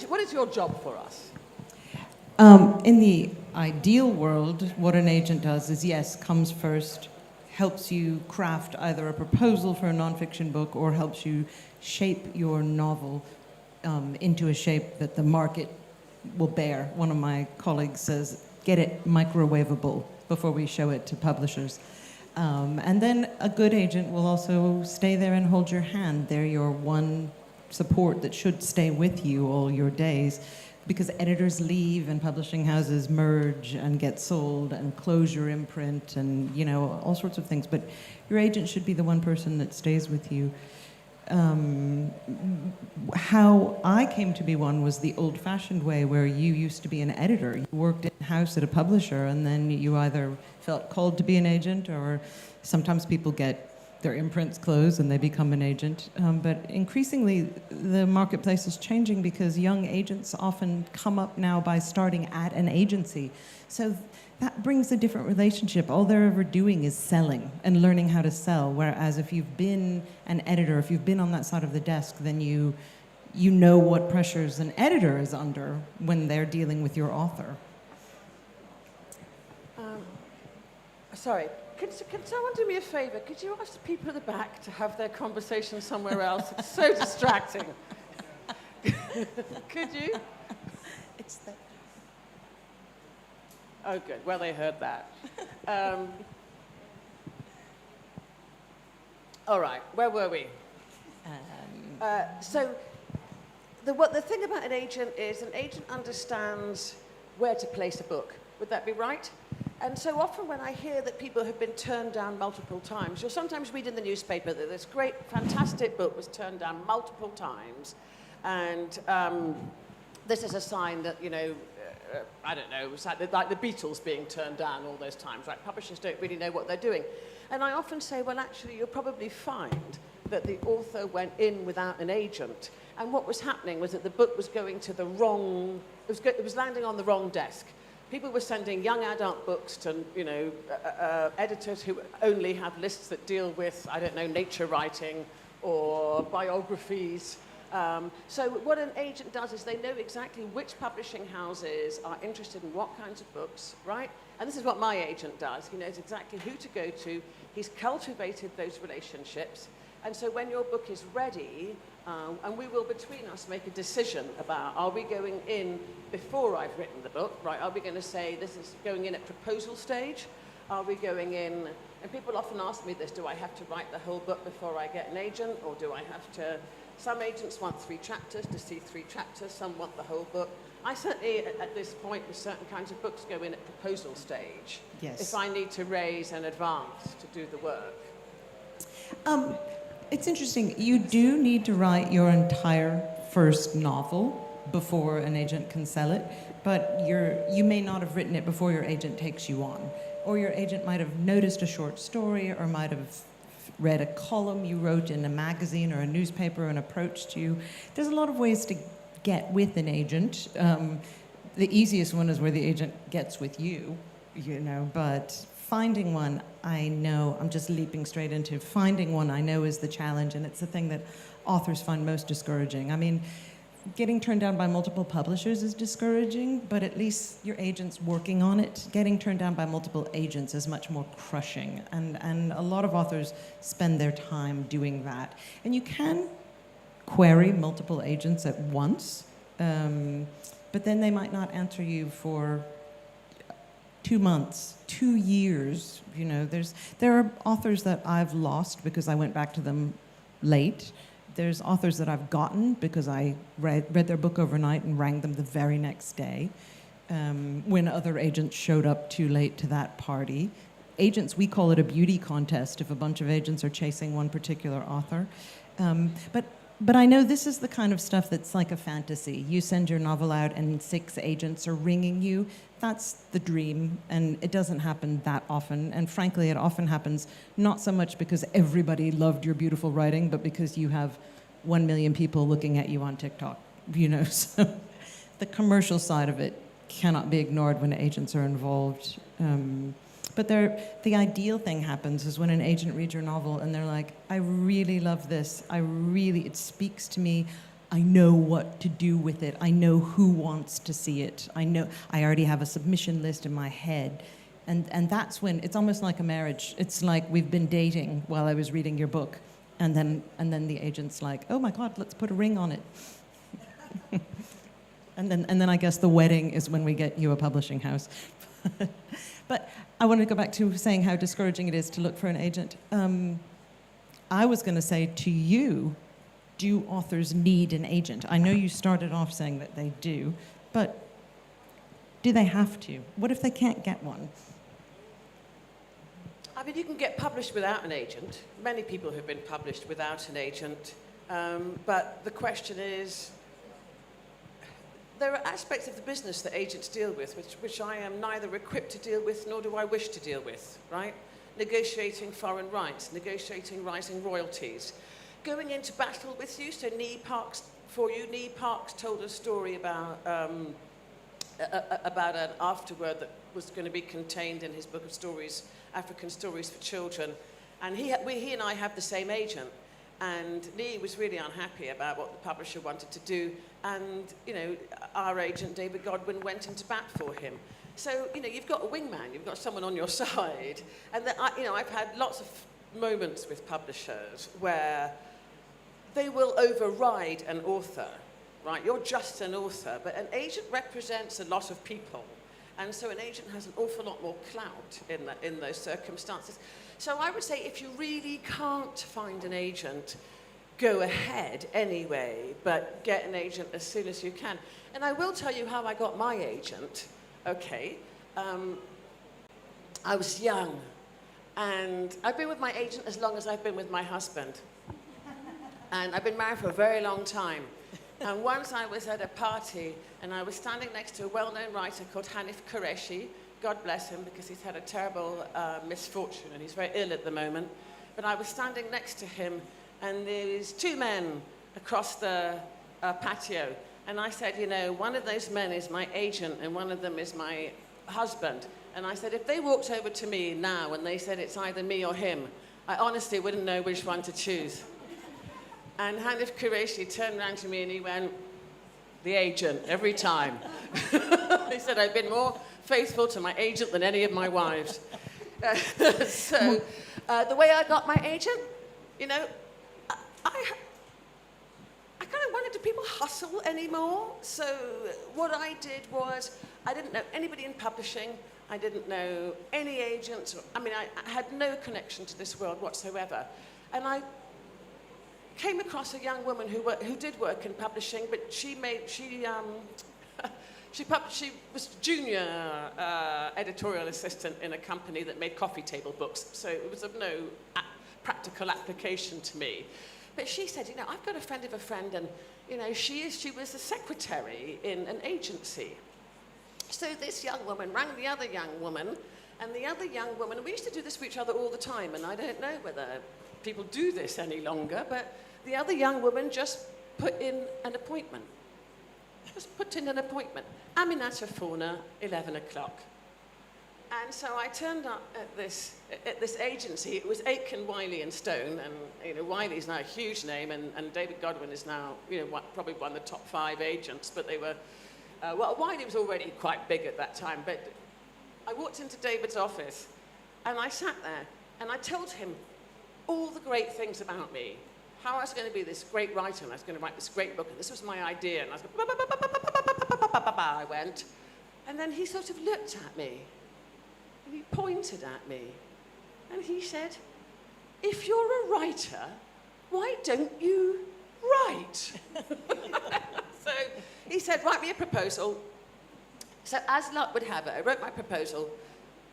what is your job for us? In the ideal world, what an agent does is, yes, comes first, helps you craft either a proposal for a nonfiction book or helps you shape your novel into a shape that the market will bear. One of my colleagues says, get it microwavable before we show it to publishers. And then a good agent will also stay there and hold your hand. They're your one support that should stay with you all your days, because editors leave and publishing houses merge and get sold and close your imprint and, you know, all sorts of things. But your agent should be the one person that stays with you. How I came to be one was the old-fashioned way, where you used to be an editor. You worked in-house at a publisher, and then you either felt called to be an agent, or sometimes people get their imprints closed and they become an agent. But increasingly, the marketplace is changing because young agents often come up now by starting at an agency. So that brings a different relationship. All they're ever doing is selling and learning how to sell. Whereas if you've been an editor, if you've been on that side of the desk, then you know what pressures an editor is under when they're dealing with your author. Sorry, can someone do me a favor? Could you ask the people at the back to have their conversation somewhere else? It's so distracting. Could you? It's the... Oh, good. Well, they heard that. All right. Where were we? So the thing about an agent is an agent understands where to place a book. Would that be right? And so often when I hear that people have been turned down multiple times, you'll sometimes read in the newspaper that this great, fantastic book was turned down multiple times. And this is a sign that, you know, I don't know, it's like the Beatles being turned down all those times, right? Publishers don't really know what they're doing. And I often say, well, actually, you'll probably find that the author went in without an agent. And what was happening was that the book was going to the wrong, it was landing on the wrong desk. People were sending young adult books to, you know, editors who only have lists that deal with, I don't know, nature writing or biographies. So what an agent does is they know exactly which publishing houses are interested in what kinds of books, right? And this is what my agent does. He knows exactly who to go to. He's cultivated those relationships. And so when your book is ready, and we will, between us, make a decision about, are we going in before I've written the book, right? Are we going to say this is going in at proposal stage? Are we going in, and people often ask me this, do I have to write the whole book before I get an agent, or do I have to, some agents want 3 chapters to see 3 chapters, some want the whole book. I certainly, at this point, with certain kinds of books, go in at proposal stage. Yes. If I need to raise an advance to do the work. It's interesting. You do need to write your entire first novel before an agent can sell it, but you may not have written it before your agent takes you on. Or your agent might have noticed a short story, or might have read a column you wrote in a magazine or a newspaper and approached you. There's a lot of ways to get with an agent. The easiest one is where the agent gets with you, you know, but finding one, I know, I'm just leaping straight into finding one, I know is the challenge, and it's the thing that authors find most discouraging. I mean, getting turned down by multiple publishers is discouraging, but at least your agent's working on it. Getting turned down by multiple agents is much more crushing, and a lot of authors spend their time doing that. And you can query multiple agents at once, but then they might not answer you for 2 months, 2 years. You know, there are authors that I've lost because I went back to them late. There's authors that I've gotten because I read their book overnight and rang them the very next day, when other agents showed up too late to that party. Agents, we call it a beauty contest if a bunch of agents are chasing one particular author. But I know this is the kind of stuff that's like a fantasy. You send your novel out and 6 agents are ringing you. That's the dream, and it doesn't happen that often. And frankly, it often happens not so much because everybody loved your beautiful writing, but because you have 1 million people looking at you on TikTok, you know. So the commercial side of it cannot be ignored when agents are involved. But the ideal thing happens is when an agent reads your novel and they're like, I really love this. It speaks to me. I know what to do with it. I know who wants to see it. I already have a submission list in my head. And that's when, it's almost like a marriage. It's like we've been dating while I was reading your book. And then the agent's like, oh my God, let's put a ring on it. and then I guess the wedding is when we get you a publishing house. But I want to go back to saying how discouraging it is to look for an agent. I was going to say to you, do authors need an agent? I know you started off saying that they do, but do they have to? What if they can't get one? I mean, you can get published without an agent. Many people have been published without an agent. But the question is, there are aspects of the business that agents deal with, which I am neither equipped to deal with nor do I wish to deal with, right? Negotiating foreign rights, negotiating rising royalties, going into battle with you. So Nee Parks told a story about an afterword that was going to be contained in his book of stories, African Stories for Children. And he and I have the same agent. And Nee was really unhappy about what the publisher wanted to do. And, our agent, David Godwin, went into bat for him. So, you've got a wingman, you've got someone on your side. And, I've had lots of moments with publishers where they will override an author, right? You're just an author, but an agent represents a lot of people. And so an agent has an awful lot more clout in those circumstances. So I would say if you really can't find an agent, go ahead anyway, but get an agent as soon as you can. And I will tell you how I got my agent. Okay. I was young, and I've been with my agent as long as I've been with my husband. And I've been married for a very long time. And once I was at a party, and I was standing next to a well-known writer called Hanif Qureshi. God bless him, because he's had a terrible misfortune, and he's very ill at the moment. But I was standing next to him, and there's two men across the patio. And I said, one of those men is my agent, and one of them is my husband. And I said, if they walked over to me now and they said it's either me or him, I honestly wouldn't know which one to choose. And Hanif Qureshi turned around to me and he went, the agent, every time. He said, I've been more faithful to my agent than any of my wives. So the way I got my agent, I kind of wondered, do people hustle anymore? So what I did was, I didn't know anybody in publishing. I didn't know any agents. I had no connection to this world whatsoever. And I came across a young woman who did work in publishing, but she was junior editorial assistant in a company that made coffee table books, so it was of no practical application to me. But she said, I've got a friend of a friend, and she was a secretary in an agency. So this young woman rang the other young woman, and the other young woman, and we used to do this for each other all the time, and I don't know whether people do this any longer, but the other young woman just put in an appointment. Aminata Fauna, 11 o'clock. And so I turned up at this agency. It was Aitken, Wiley and Stone, and Wiley's now a huge name, and David Godwin is now probably one of the top 5 agents. But they were Wiley was already quite big at that time. But I walked into David's office, and I sat there, and I told him all the great things about me, how I was going to be this great writer, and I was going to write this great book, and this was my idea, and I was going, I went, and then he sort of looked at me, and he pointed at me, and he said, if you're a writer, why don't you write? So he said, write me a proposal. So as luck would have it, I wrote my proposal,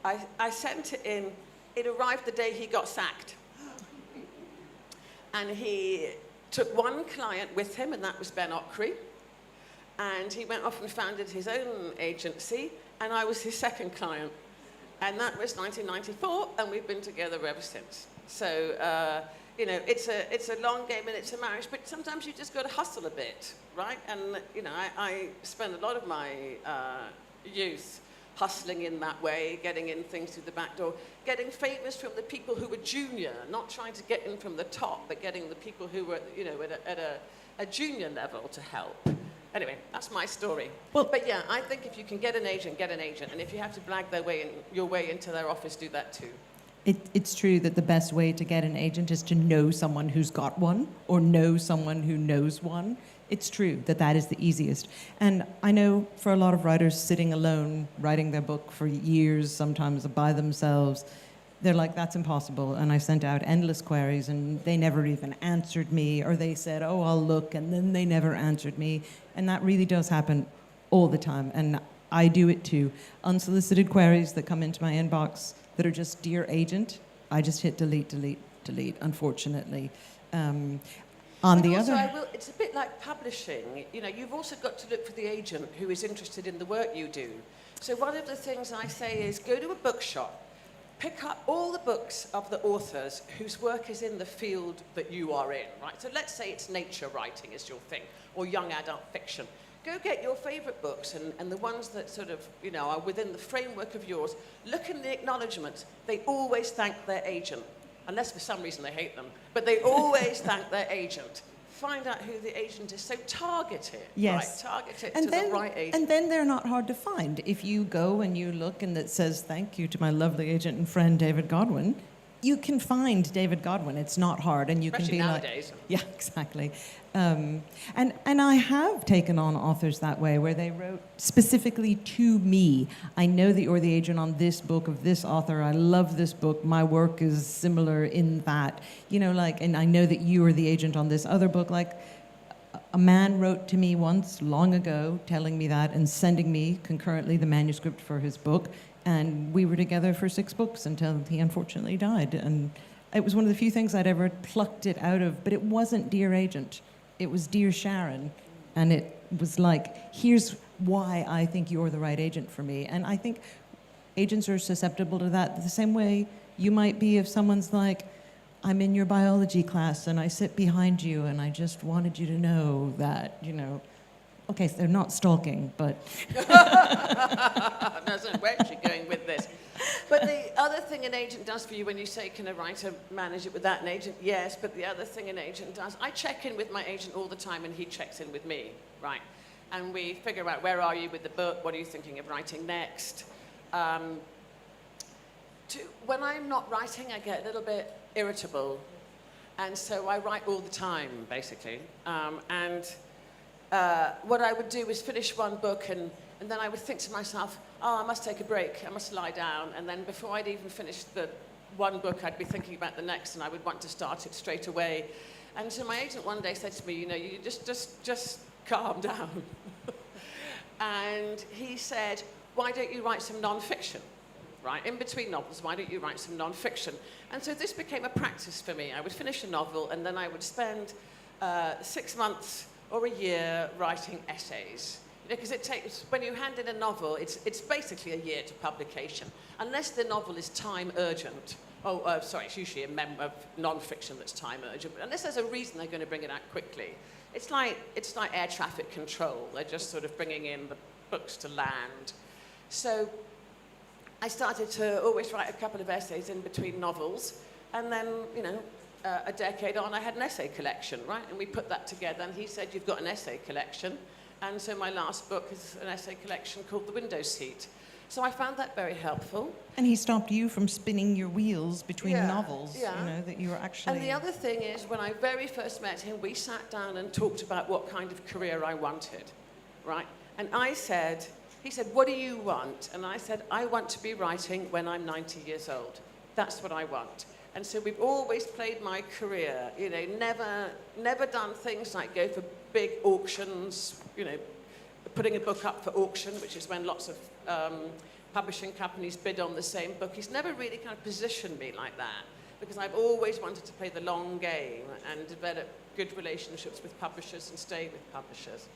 I sent it in, it arrived the day he got sacked. And he took one client with him, and that was Ben Ockery. And he went off and founded his own agency, and I was his second client. And that was 1994, and we've been together ever since. So, it's a long game and it's a marriage, but sometimes you just got to hustle a bit, right? And, I spent a lot of my youth hustling in that way, getting in things through the back door, getting favours from the people who were junior, not trying to get in from the top, but getting the people who were, you know, at a junior level to help. Anyway, that's my story. Well, but yeah, I think if you can get an agent, and if you have to blag your way into their office, do that too. It's true that the best way to get an agent is to know someone who's got one or know someone who knows one. It's true that that is the easiest. And I know for a lot of writers sitting alone, writing their book for years, sometimes by themselves, they're like, that's impossible. And I sent out endless queries and they never even answered me, or they said, oh, I'll look, and then they never answered me. And that really does happen all the time. And I do it too. Unsolicited queries that come into my inbox that are just, dear agent, I just hit delete, delete, delete, unfortunately. It's a bit like publishing. You know, you've also got to look for the agent who is interested in the work you do. So one of the things I say is go to a bookshop, pick up all the books of the authors whose work is in the field that you are in, right? So let's say it's nature writing is your thing, or young adult fiction. Go get your favourite books and the ones that sort of, you know, are within the framework of yours. Look in the acknowledgements. They always thank their agent, unless for some reason they hate them, but they always thank their agent. Find out who the agent is. So target it. Yes. Right? Target it to the right agent. And then they're not hard to find. If you go and you look and it says, thank you to my lovely agent and friend David Godwin, you can find David Godwin. It's not hard. And you Especially can be nowadays. like... Yeah, exactly. And I have taken on authors that way, where they wrote specifically to me. I know that you're the agent on this book of this author. I love this book. My work is similar in that. You know, like, and I know that you are the agent on this other book. Like, a man wrote to me once, long ago, telling me that and sending me concurrently the manuscript for his book. And we were together for 6 books until he unfortunately died. And it was one of the few things I'd ever plucked it out of. But it wasn't Dear Agent. It was Dear Sharon. And it was like, here's why I think you're the right agent for me. And I think agents are susceptible to that the same way you might be if someone's like, I'm in your biology class and I sit behind you and I just wanted you to know that, you know. Okay, so they're not stalking, but... That's where she's going with this. But the other thing an agent does for you when you say, can a writer manage it without an agent? Yes, but the other thing an agent does, I check in with my agent all the time and he checks in with me, right? And we figure out, where are you with the book? What are you thinking of writing next? When I'm not writing, I get a little bit irritable. And so I write all the time, basically. What I would do is finish one book and then I would think to myself, oh, I must take a break, I must lie down. And then before I'd even finished the one book, I'd be thinking about the next and I would want to start it straight away. And so my agent one day said to me, you know, you just calm down. And he said, why don't you write some non-fiction? Right, in between novels, why don't you write some non-fiction? And so this became a practice for me. I would finish a novel and then I would spend 6 months or a year writing essays. Because it takes, when you hand in a novel, it's basically a year to publication. Unless the novel is time urgent. It's usually a non-fiction that's time urgent. But unless there's a reason they're going to bring it out quickly. It's like air traffic control. They're just sort of bringing in the books to land. So I started to always write a couple of essays in between novels. And then, you know, a decade on, I had an essay collection, right? And we put that together, and he said, you've got an essay collection. And so my last book is an essay collection called The Window Seat. So I found that very helpful. And he stopped you from spinning your wheels between novels, you know, that you were actually... And the other thing is, when I very first met him, we sat down and talked about what kind of career I wanted, right? And he said, what do you want? And I said, I want to be writing when I'm 90 years old. That's what I want. And so we've always played my career, you know, never done things like go for big auctions, you know, putting a book up for auction, which is when lots of publishing companies bid on the same book. He's never really kind of positioned me like that, because I've always wanted to play the long game and develop good relationships with publishers and stay with publishers.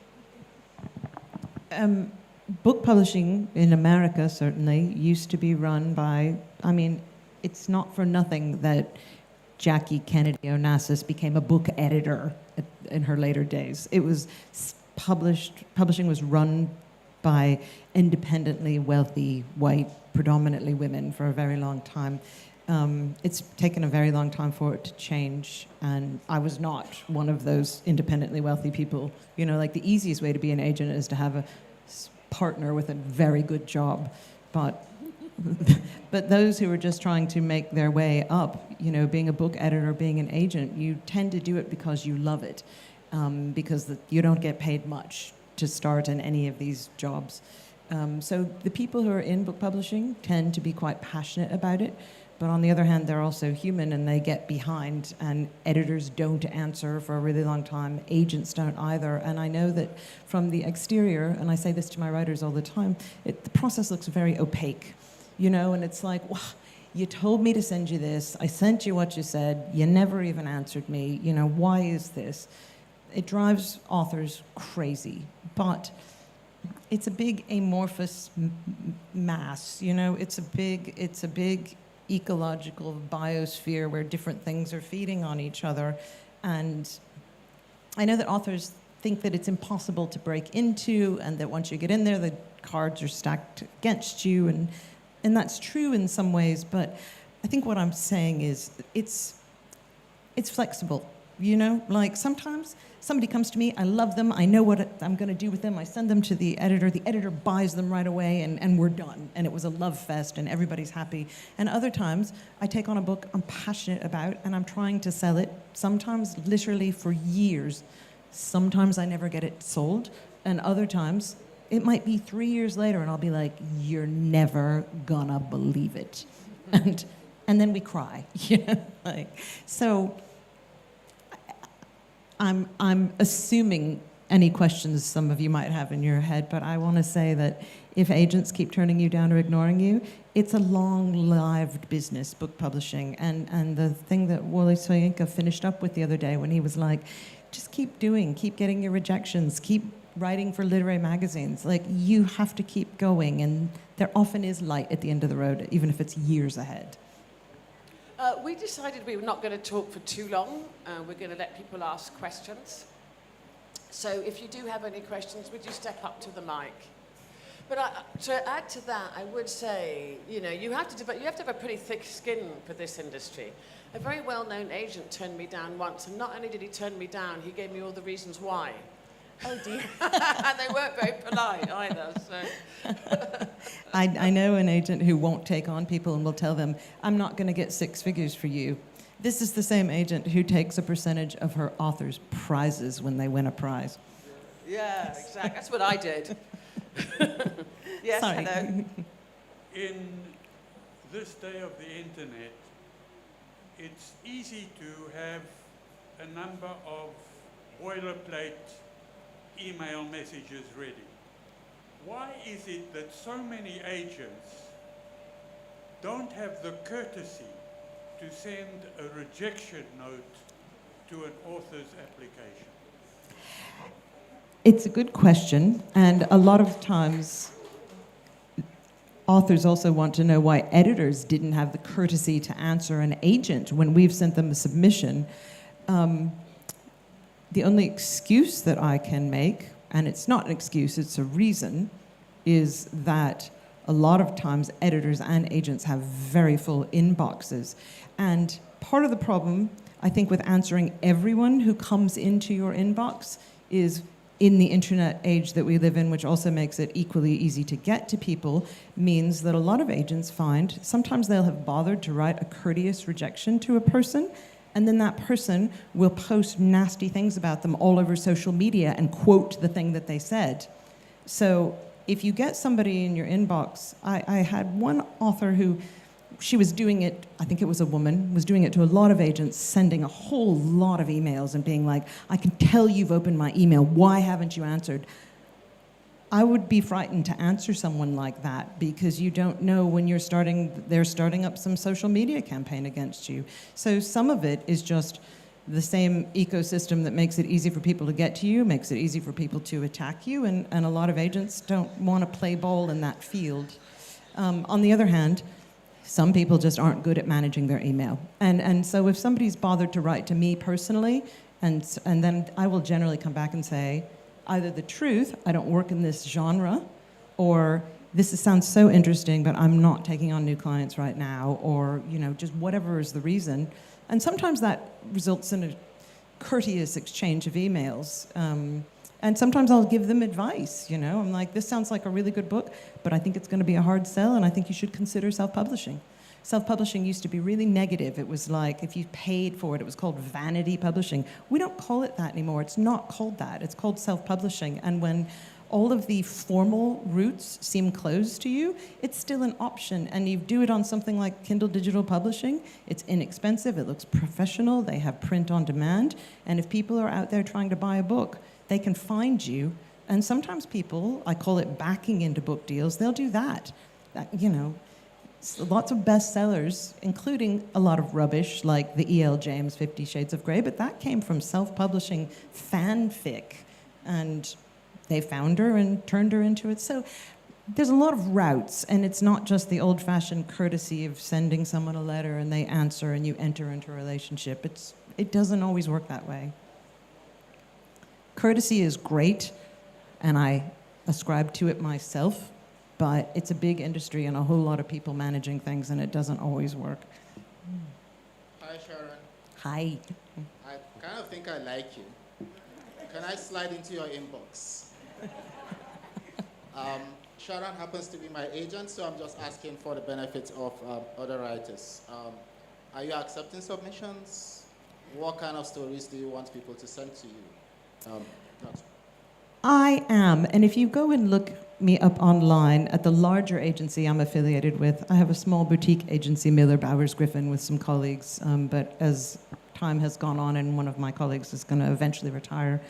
Book publishing in America, certainly, used to be run by, I mean, it's not for nothing that Jackie Kennedy Onassis became a book editor in her later days. It was publishing was run by independently wealthy, white, predominantly women for a very long time. It's taken a very long time for it to change, and I was not one of those independently wealthy people. You know, like the easiest way to be an agent is to have a partner with a very good job, but but those who are just trying to make their way up, you know, being a book editor, being an agent, you tend to do it because you love it, because you don't get paid much to start in any of these jobs. So the people who are in book publishing tend to be quite passionate about it. But on the other hand, they're also human and they get behind, and editors don't answer for a really long time. Agents don't either. And I know that from the exterior, and I say this to my writers all the time, the process looks very opaque, you know, and it's like, wow, you told me to send you this. I sent you what you said. You never even answered me. You know, why is this? It drives authors crazy. But it's a big amorphous mass, you know, it's a big ecological biosphere where different things are feeding on each other. And I know that authors think that it's impossible to break into, and that once you get in there, the cards are stacked against you, and that's true in some ways, but I think what I'm saying is it's flexible. You know, like sometimes somebody comes to me, I love them, I know what I'm going to do with them, I send them to the editor buys them right away, and we're done. And it was a love fest, and everybody's happy. And other times, I take on a book I'm passionate about, and I'm trying to sell it, sometimes literally for years. Sometimes I never get it sold, and other times, it might be 3 years later, and I'll be like, you're never gonna believe it. And then we cry, you know, like, so I'm assuming any questions some of you might have in your head, but I want to say that if agents keep turning you down or ignoring you, it's a long-lived business, book publishing. And the thing that Wole Soyinka finished up with the other day when he was like, just keep getting your rejections, keep writing for literary magazines. Like, you have to keep going, and there often is light at the end of the road, even if it's years ahead. We decided we were not going to talk for too long. We're going to let people ask questions. So if you do have any questions, would you step up to the mic? But to add to that, I would say, you know, you have to have a pretty thick skin for this industry. A very well-known agent turned me down once, and not only did he turn me down, he gave me all the reasons why. Oh dear. And they weren't very polite either, so. I know an agent who won't take on people and will tell them, I'm not going to get 6 figures for you. This is the same agent who takes a percentage of her author's prizes when they win a prize. Yeah, exactly. That's what I did. Yes, sorry. hello. In this day of the internet, it's easy to have a number of boilerplate email messages ready. Why is it that so many agents don't have the courtesy to send a rejection note to an author's application? It's a good question, and a lot of times authors also want to know why editors didn't have the courtesy to answer an agent when we've sent them a submission. The only excuse that I can make, and it's not an excuse, it's a reason, is that a lot of times editors and agents have very full inboxes. And part of the problem, I think, with answering everyone who comes into your inbox is, in the internet age that we live in, which also makes it equally easy to get to people, means that a lot of agents find sometimes they'll have bothered to write a courteous rejection to a person, and then that person will post nasty things about them all over social media and quote the thing that they said. So if you get somebody in your inbox, I had one author who, she was doing it, I think it was a woman, was doing it to a lot of agents, sending a whole lot of emails and being like, I can tell you've opened my email, why haven't you answered? I would be frightened to answer someone like that, because you don't know when they're starting up some social media campaign against you. So some of it is just the same ecosystem that makes it easy for people to get to you, makes it easy for people to attack you, and a lot of agents don't want to play ball in that field. On the other hand, some people just aren't good at managing their email. And so if somebody's bothered to write to me personally, and then I will generally come back and say, either the truth, I don't work in this genre, or sounds so interesting, but I'm not taking on new clients right now, or just whatever is the reason. And sometimes that results in a courteous exchange of emails. And sometimes I'll give them advice, I'm like, this sounds like a really good book, but I think it's going to be a hard sell, and I think you should consider self-publishing. Self-publishing used to be really negative. It was like, if you paid for it, it was called vanity publishing. We don't call it that anymore. It's not called that. It's called self-publishing. And when all of the formal routes seem closed to you, it's still an option. And you do it on something like Kindle Digital Publishing. It's inexpensive, it looks professional, they have print on demand. And if people are out there trying to buy a book, they can find you. And sometimes people, I call it backing into book deals, they'll do that. Lots of bestsellers, including a lot of rubbish like the E.L. James 50 Shades of Grey, but that came from self-publishing fanfic. And they found her and turned her into it. So there's a lot of routes, and it's not just the old-fashioned courtesy of sending someone a letter and they answer and you enter into a relationship. It doesn't always work that way. Courtesy is great, and I ascribe to it myself, but it's a big industry and a whole lot of people managing things, and it doesn't always work. Hi, Sharon. Hi. I kind of think I like you. Can I slide into your inbox? Sharon happens to be my agent, so I'm just asking for the benefit of other writers. Are you accepting submissions? What kind of stories do you want people to send to you? I am, and if you go and look me up online at the larger agency I'm affiliated with, I have a small boutique agency, Miller Bowers Griffin, with some colleagues, but as time has gone on and one of my colleagues is going to eventually retire,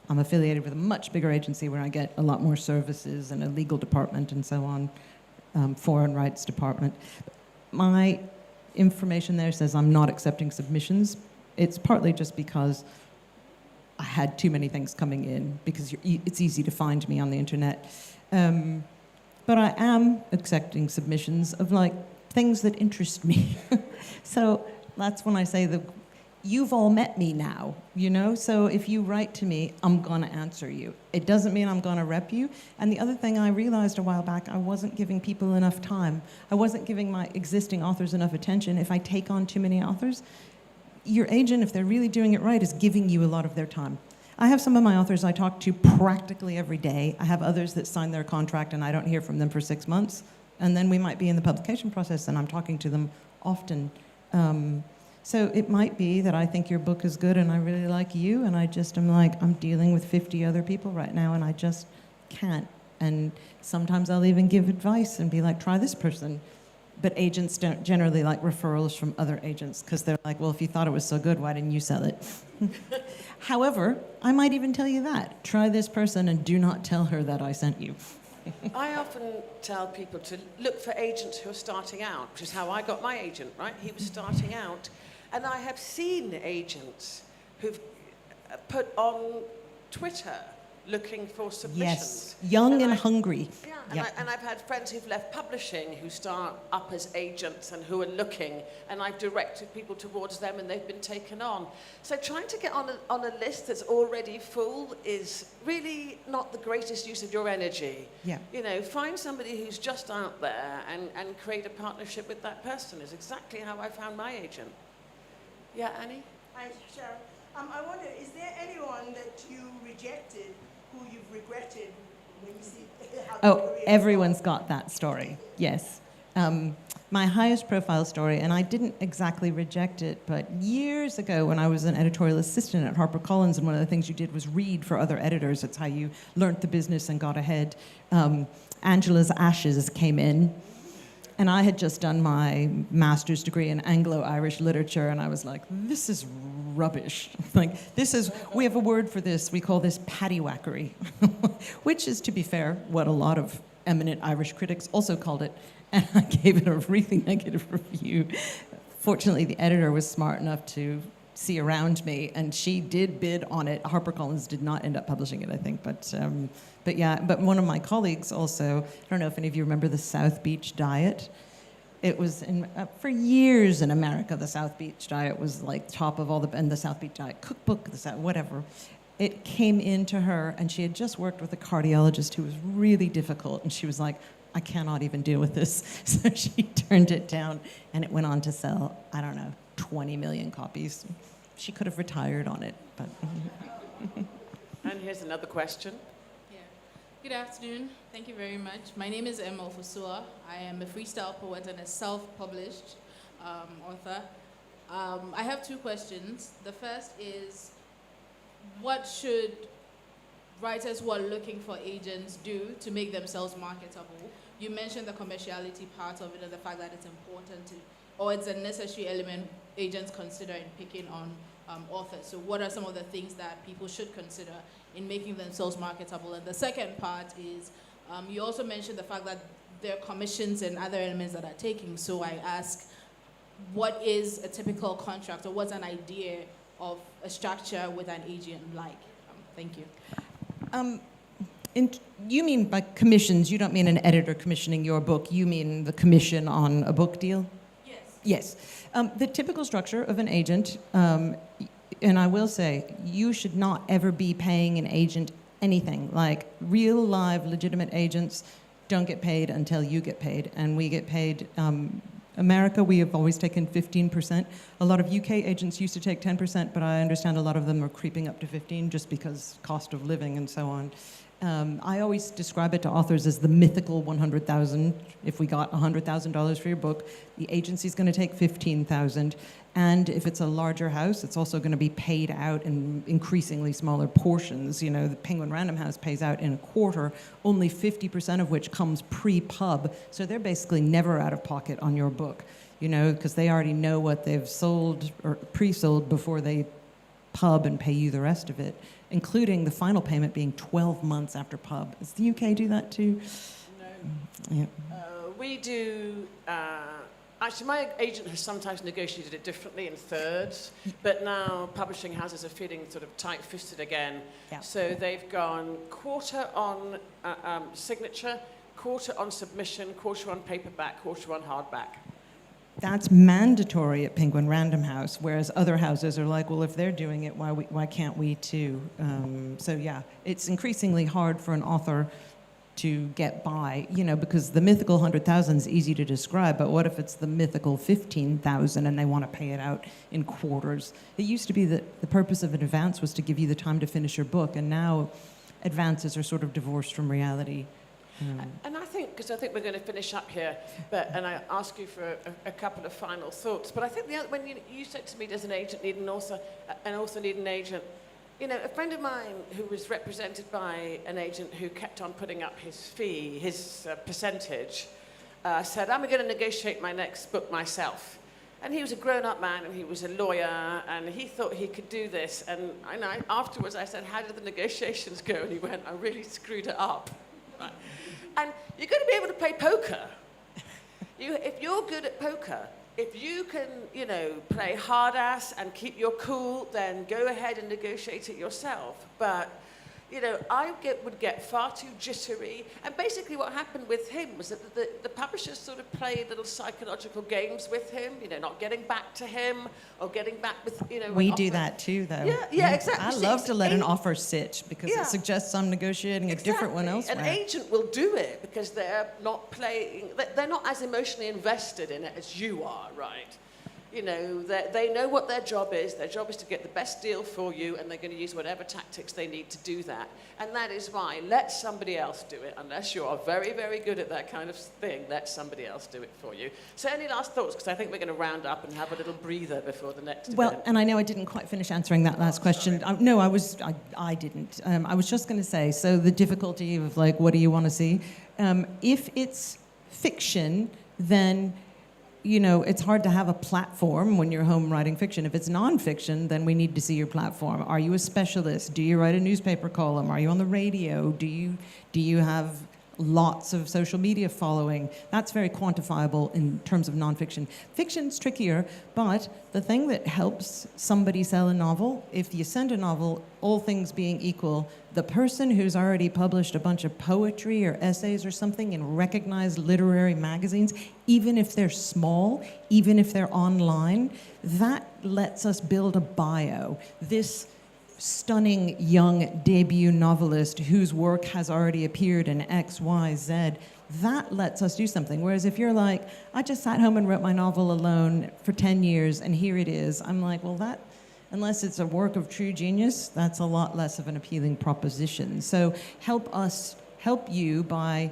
I'm affiliated with a much bigger agency where I get a lot more services and a legal department and so on, foreign rights department. My information there says I'm not accepting submissions. It's partly just because I had too many things coming in, because it's easy to find me on the internet. But I am accepting submissions of things that interest me. So that's when I say that you've all met me now, So if you write to me, I'm going to answer you. It doesn't mean I'm going to rep you. And the other thing I realized a while back, I wasn't giving people enough time. I wasn't giving my existing authors enough attention. If I take on too many authors, your agent, if they're really doing it right, is giving you a lot of their time. I have some of my authors I talk to practically every day. I have others that sign their contract and I don't hear from them for 6 months. And then we might be in the publication process and I'm talking to them often. So it might be that I think your book is good and I really like you, and I just am like, I'm dealing with 50 other people right now and I just can't. And sometimes I'll even give advice and be like, try this person. But agents don't generally like referrals from other agents because they're like, well, if you thought it was so good, why didn't you sell it? However, I might even tell you that. Try this person and do not tell her that I sent you. I often tell people to look for agents who are starting out, which is how I got my agent, right? He was starting out. And I have seen agents who've put on Twitter looking for submissions. Yes, young and hungry. Yeah, and I've had friends who've left publishing who start up as agents and who are looking, and I've directed people towards them and they've been taken on. So trying to get on a list that's already full is really not the greatest use of your energy. Yeah. Find somebody who's just out there and create a partnership with that person is exactly how I found my agent. Yeah, Annie? Hi, Sharon. I wonder, is there anyone that you rejected who you've regretted when you see how the career has everyone's gone? got that story, yes. My highest profile story, and I didn't exactly reject it, but years ago when I was an editorial assistant at HarperCollins, and one of the things you did was read for other editors. It's how you learnt the business and got ahead. Angela's Ashes came in. And I had just done my master's degree in Anglo-Irish literature, and I was like, this is rubbish. We have a word for this. We call this paddywhackery, which is, to be fair, what a lot of eminent Irish critics also called it. And I gave it a really negative review. Fortunately, the editor was smart enough to see around me, and she did bid on it. HarperCollins did not end up publishing it, I think, but one of my colleagues also, I don't know if any of you remember the South Beach diet. It was for years in America, the South Beach diet was like top of all and the South Beach diet cookbook, whatever. it came into her, and she had just worked with a cardiologist who was really difficult, and she was like, I cannot even deal with this. So she turned it down, and it went on to sell, I don't know, 20 million copies. She could have retired on it, but... And here's another question. Yeah. Good afternoon. Thank you very much. My name is Emma Ofusua. I am a freestyle poet and a self-published author. I have two questions. The first is, what should writers who are looking for agents do to make themselves marketable? You mentioned the commerciality part of it and the fact that it's important to, or it's a necessary element agents consider in picking on authors. So what are some of the things that people should consider in making themselves marketable? And the second part is, you also mentioned the fact that there are commissions and other elements that are taking. So I ask, what is a typical contract, or what's an idea of a structure with an agent like? Thank you. You mean by commissions, you don't mean an editor commissioning your book, you mean the commission on a book deal? Yes. Yes. The typical structure of an agent, and I will say, you should not ever be paying an agent anything. Like, real, live, legitimate agents don't get paid until you get paid, and we get paid. America, we have always taken 15%. A lot of UK agents used to take 10%, but I understand a lot of them are creeping up to 15 just because cost of living and so on. I always describe it to authors as the mythical 100,000. If we got $100,000 for your book, the agency's going to take 15,000. And if it's a larger house, it's also going to be paid out in increasingly smaller portions. You know, the Penguin Random House pays out in a quarter, only 50% of which comes pre-pub. So they're basically never out of pocket on your book, you know, because they already know what they've sold or pre-sold before they pub and pay you the rest of it, including the final payment being 12 months after pub. Does the UK do that too? No. Yeah. We do... Actually, my agent has sometimes negotiated it differently in thirds, but now publishing houses are feeling sort of tight-fisted again. Yeah. So they've gone quarter on signature, quarter on submission, quarter on paperback, quarter on hardback. That's mandatory at Penguin Random House, whereas other houses are like, well, if they're doing it, why can't we too? So yeah, it's increasingly hard for an author to get by, you know, because the mythical 100,000 is easy to describe, but what if it's the mythical 15,000 and they want to pay it out in quarters? It used to be that the purpose of an advance was to give you the time to finish your book, and now advances are sort of divorced from reality. And I think, because I think we're going to finish up here, and I ask you for a couple of final thoughts, but I think when you said to me, does an agent need an author need an agent? You know, a friend of mine who was represented by an agent who kept on putting up his fee, his percentage, said, I'm going to negotiate my next book myself. And he was a grown-up man, and he was a lawyer, and he thought he could do this. And afterwards I said, how did the negotiations go? And he went, I really screwed it up. Right. And you're going to be able to play poker. If you're good at poker, if you can, you know, play hard ass and keep your cool, then go ahead and negotiate it yourself. But, you know, would get far too jittery. And basically what happened with him was that the publishers sort of played little psychological games with him, you know, not getting back to him or getting back with, you know... We do that too, though. Yeah, exactly. I love to let an offer sit because it suggests I'm negotiating a different one elsewhere. An agent will do it because they're not as emotionally invested in it as you are, right? You know, they know what their job is. Their job is to get the best deal for you, and they're going to use whatever tactics they need to do that. And that is why, let somebody else do it. Unless you are very, very good at that kind of thing, let somebody else do it for you. So any last thoughts? Because I think we're going to round up and have a little breather before the next event. And I know I didn't quite finish answering that last question. No, I didn't. I was just going to say, so the difficulty of, like, what do you want to see? If it's fiction, then... you know, it's hard to have a platform when you're home writing fiction. If it's nonfiction, then we need to see your platform. Are you a specialist? Do you write a newspaper column? Are you on the radio? Do you have lots of social media following? That's very quantifiable in terms of nonfiction. Fiction's trickier, but the thing that helps somebody sell a novel, if you send a novel, all things being equal, the person who's already published a bunch of poetry or essays or something in recognized literary magazines, even if they're small, even if they're online, that lets us build a bio. This stunning young debut novelist whose work has already appeared in X, Y, Z. That lets us do something. Whereas if you're like, I just sat home and wrote my novel alone for 10 years and here it is, I'm like, well, that, unless it's a work of true genius, that's a lot less of an appealing proposition. So help us help you by,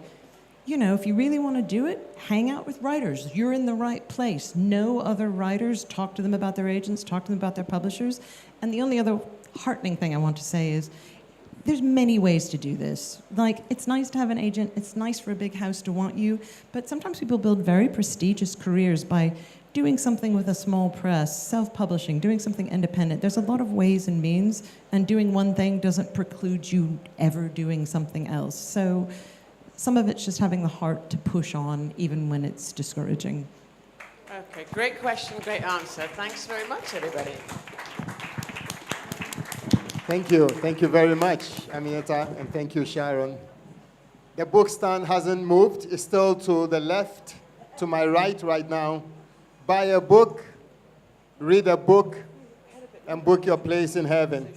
you know, if you really want to do it, hang out with writers. You're in the right place. Know other writers, talk to them about their agents, talk to them about their publishers. And the only other heartening thing I want to say is, there's many ways to do this. Like, it's nice to have an agent, it's nice for a big house to want you, but sometimes people build very prestigious careers by doing something with a small press, self-publishing, doing something independent. There's a lot of ways and means, and doing one thing doesn't preclude you ever doing something else. So some of it's just having the heart to push on, even when it's discouraging. Okay, great question, great answer. Thanks very much, everybody. Thank you. Thank you very much, Aminata, and thank you, Sharon. The book stand hasn't moved. It's still to the left, to my right now. Buy a book, read a book, and book your place in heaven.